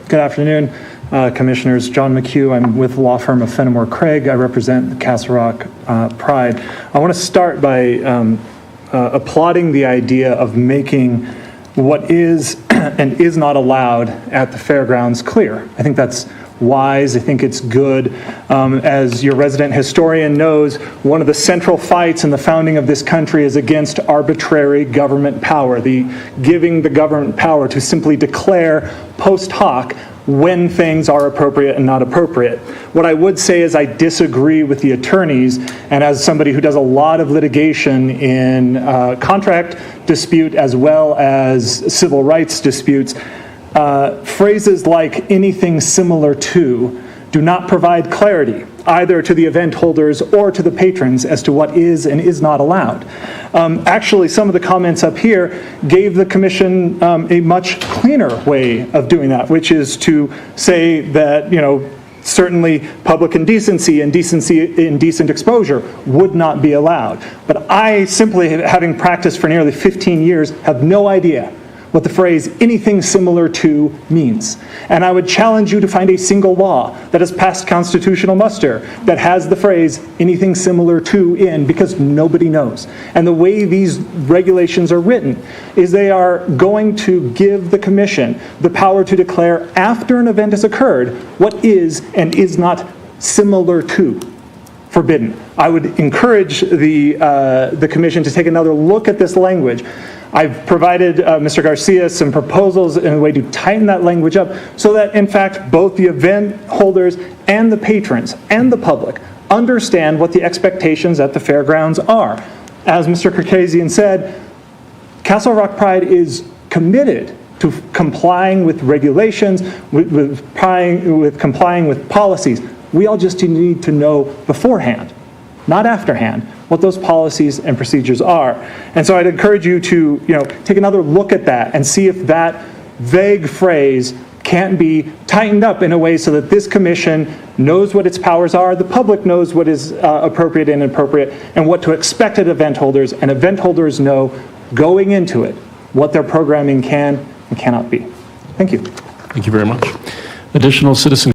Good afternoon, Commissioners. John McHugh. I'm with the law firm of Fennemore Craig. I represent the Castle Rock Pride. I want to start by applauding the idea of making what is and is not allowed at the fairgrounds clear. I think that's wise. I think it's good. As your resident historian knows, one of the central fights in the founding of this country is against arbitrary government power, the giving the government power to simply declare post hoc when things are appropriate and not appropriate. What I would say is I disagree with the attorneys, and as somebody who does a lot of litigation in contract dispute as well as civil rights disputes, phrases like anything similar to do not provide clarity either to the event holders or to the patrons as to what is and is not allowed. Actually, some of the comments up here gave the Commission a much cleaner way of doing that, which is to say that, certainly public indecency and indecent exposure would not be allowed. But I simply, having practiced for nearly 15 years, have no idea what the phrase anything similar to means. And I would challenge you to find a single law that has passed constitutional muster that has the phrase anything similar to in, because nobody knows. And the way these regulations are written is they are going to give the Commission the power to declare after an event has occurred what is and is not similar to forbidden. I would encourage the Commission to take another look at this language. I've provided Mr. Garcia some proposals in a way to tighten that language up so that, in fact, both the event holders and the patrons and the public understand what the expectations at the fairgrounds are. As Mr. Kirkazian said, Castle Rock Pride is committed to complying with regulations, with complying with policies. We all just need to know beforehand, not afterhand, what those policies and procedures are. And so I'd encourage you to, take another look at that and see if that vague phrase can't be tightened up in a way so that this Commission knows what its powers are, the public knows what is appropriate and inappropriate, and what to expect at event holders, and event holders know going into it what their programming can and cannot be. Thank you. Thank you very much. Additional citizen